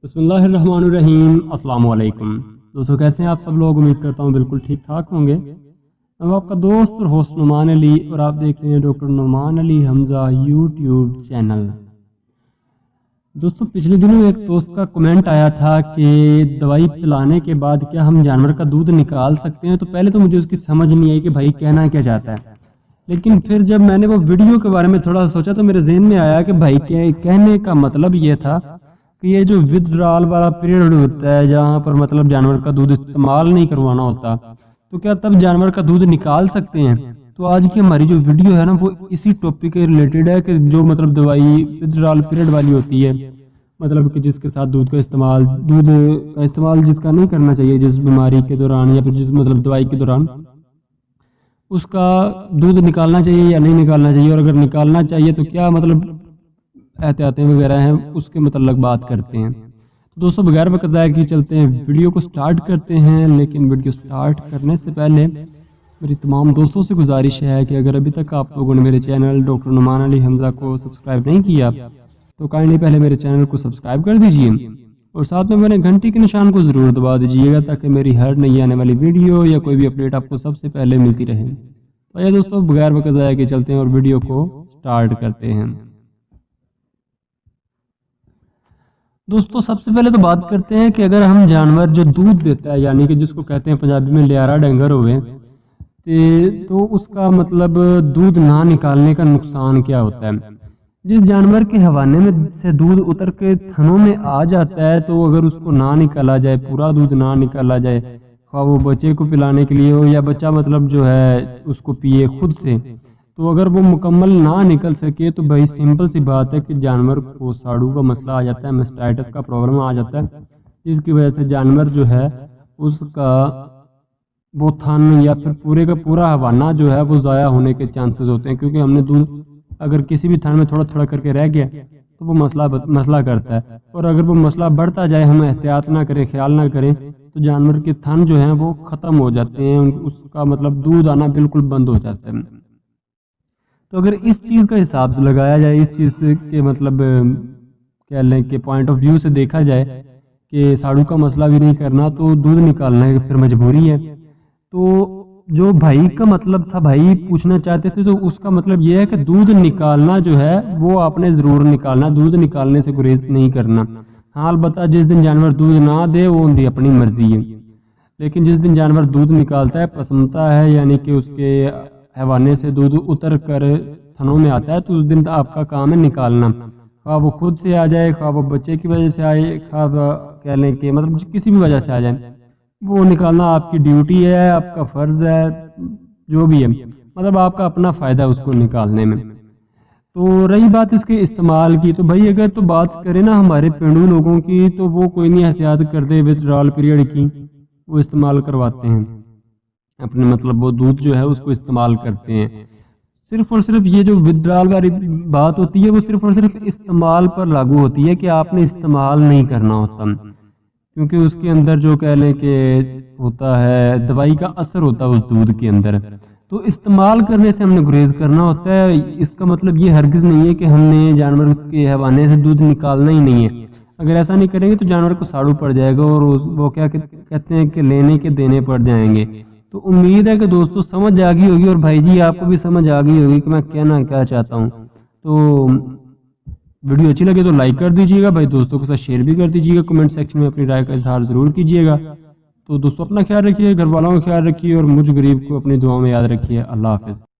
بسم اللہ الرحمن الرحیم۔ السلام علیکم دوستو، کیسے ہیں آپ سب لوگ؟ امید کرتا ہوں بالکل ٹھیک ٹھاک ہوں گے۔ میں آپ کا دوست اور ہوسٹ نعمان علی، اور آپ دیکھ رہے ہیں ڈاکٹر نعمان علی حمزہ یوٹیوب چینل۔ دوستو، پچھلے دنوں ایک دوست کا کمنٹ آیا تھا کہ دوائی پلانے کے بعد کیا ہم جانور کا دودھ نکال سکتے ہیں؟ تو پہلے تو مجھے اس کی سمجھ نہیں آئی کہ بھائی کہنا کیا چاہتا ہے، لیکن پھر جب میں نے وہ ویڈیو کے بارے میں تھوڑا سوچا تو میرے ذہن میں آیا کہ بھائی کہنے کا مطلب یہ تھا کہ یہ جو ودرال والا پیریڈ ہوتا ہے جہاں پر مطلب جانور کا دودھ استعمال نہیں کروانا ہوتا، تو کیا تب جانور کا دودھ نکال سکتے ہیں؟ تو آج کی ہماری جو ویڈیو ہے نا وہ اسی ٹاپک کے ریلیٹڈ ہے کہ جو مطلب دوائی ودرال پیریڈ والی ہوتی ہے، مطلب کہ جس کے ساتھ دودھ کا استعمال جس کا نہیں کرنا چاہیے جس بیماری کے دوران یا پھر جس مطلب دوائی کے دوران، اس کا دودھ نکالنا چاہیے یا نہیں نکالنا چاہیے، اور اگر نکالنا چاہیے تو کیا مطلب احتیاطیں وغیرہ ہیں، اس کے متعلق بات کرتے ہیں۔ دوستو، بغیر وقت ضائع کیے چلتے ہیں ویڈیو کو سٹارٹ کرتے ہیں، لیکن ویڈیو سٹارٹ کرنے سے پہلے میری تمام دوستوں سے گزارش ہے کہ اگر ابھی تک آپ لوگوں نے میرے چینل ڈاکٹر نعمان علی حمزہ کو سبسکرائب نہیں کیا تو کائنڈلی پہلے میرے چینل کو سبسکرائب کر دیجئے، اور ساتھ میں میرے گھنٹی کے نشان کو ضرور دبا دیجئے گا تاکہ میری ہر نئی آنے والی ویڈیو یا کوئی بھی اپڈیٹ آپ کو سب سے پہلے ملتی رہے۔ تو دوستو، بغیر وقت ضائع کیے چلتے ہیں اور ویڈیو کو سٹارٹ کرتے ہیں۔ دوستو، سب سے پہلے تو بات کرتے ہیں کہ اگر ہم جانور جو دودھ دیتا ہے، یعنی کہ جس کو کہتے ہیں پنجابی میں لیارا ڈنگر ہوئے، تو اس کا مطلب دودھ نہ نکالنے کا نقصان کیا ہوتا ہے۔ جس جانور کے حوانے میں سے دودھ اتر کے تھنوں میں آ جاتا ہے تو اگر اس کو نہ نکالا جائے، پورا دودھ نہ نکالا جائے، خواہ وہ بچے کو پلانے کے لیے ہو یا بچہ مطلب جو ہے اس کو پیے خود سے، تو اگر وہ مکمل نہ نکل سکے تو بھائی سمپل سی بات ہے کہ جانور کو ساڑو کا مسئلہ آ جاتا ہے، میسٹائٹس کا پرابلم آ جاتا ہے، جس کی وجہ سے جانور جو ہے اس کا وہ تھن یا پھر پورے کا پورا حوانہ جو ہے وہ ضائع ہونے کے چانسز ہوتے ہیں، کیونکہ ہم نے دودھ اگر کسی بھی تھن میں تھوڑا تھوڑا کر کے رہ گیا تو وہ مسئلہ کرتا ہے، اور اگر وہ مسئلہ بڑھتا جائے، ہم احتیاط نہ کریں، خیال نہ کریں، تو جانور کے تھن جو ہیں وہ ختم ہو جاتے ہیں، اس کا مطلب دودھ آنا بالکل بند ہو جاتا ہے۔ تو اگر اس چیز کا حساب لگایا جائے، اس چیز کے مطلب کہہ لیں کہ پوائنٹ آف ویو سے دیکھا جائے کہ ساڑو کا مسئلہ بھی نہیں کرنا تو دودھ نکالنا پھر مجبوری ہے۔ تو جو بھائی کا مطلب تھا، بھائی پوچھنا چاہتے تھے، تو اس کا مطلب یہ ہے کہ دودھ نکالنا جو ہے وہ آپ نے ضرور نکالنا، دودھ نکالنے سے گریز نہیں کرنا۔ ہاں، البتہ جس دن جانور دودھ نہ دے وہ ان کی اپنی مرضی ہے، لیکن جس دن جانور دودھ نکالتا ہے، پسمتا ہے، یعنی کہ اس کے حوانے سے دودھ اتر کر تھنوں میں آتا ہے، تو اس دن آپ کا کام ہے نکالنا، خواہ وہ خود سے آ جائے، خواہ وہ بچے کی وجہ سے آئے، خواہ کہہ لیں کہ مطلب کسی بھی وجہ سے آ جائے، وہ نکالنا آپ کی ڈیوٹی ہے، آپ کا فرض ہے، جو بھی ہے، مطلب آپ کا اپنا فائدہ اس کو نکالنے میں۔ تو رہی بات اس کے استعمال کی، تو بھائی اگر تو بات کریں نا ہمارے پینڈو لوگوں کی، تو وہ کوئی نہیں احتیاط کرتے ودرال پیریڈ کی، وہ استعمال کرواتے ہیں اپنے مطلب وہ دودھ جو ہے اس کو استعمال کرتے ہیں۔ صرف اور صرف یہ جو ودرال والی بات ہوتی ہے وہ صرف اور صرف استعمال پر لاگو ہوتی ہے کہ آپ نے استعمال نہیں کرنا ہوتا، کیونکہ اس کے اندر جو کہہ لیں کہ ہوتا ہے دوائی کا اثر ہوتا ہے اس دودھ کے اندر، تو استعمال کرنے سے ہم نے گریز کرنا ہوتا ہے۔ اس کا مطلب یہ ہرگز نہیں ہے کہ ہم نے جانور کے حوانے سے دودھ نکالنا ہی نہیں ہے۔ اگر ایسا نہیں کریں گے تو جانور کو ساڑو پڑ جائے گا اور وہ کیا کہتے ہیں کہ لینے کے دینے پڑ جائیں گے۔ تو امید ہے کہ دوستو سمجھ آ گئی ہوگی، اور بھائی جی آپ کو بھی سمجھ آ گئی ہوگی کہ میں کہنا کیا چاہتا ہوں۔ تو ویڈیو اچھی لگے تو لائک کر دیجیے گا، بھائی دوستوں کے ساتھ شیئر بھی کر دیجیے گا، کمنٹ سیکشن میں اپنی رائے کا اظہار ضرور کیجیے گا۔ تو دوستو اپنا خیال رکھیے، گھر والوں کا خیال رکھیے، اور مجھ غریب کو اپنی دعاؤں میں یاد رکھیے۔ اللہ حافظ۔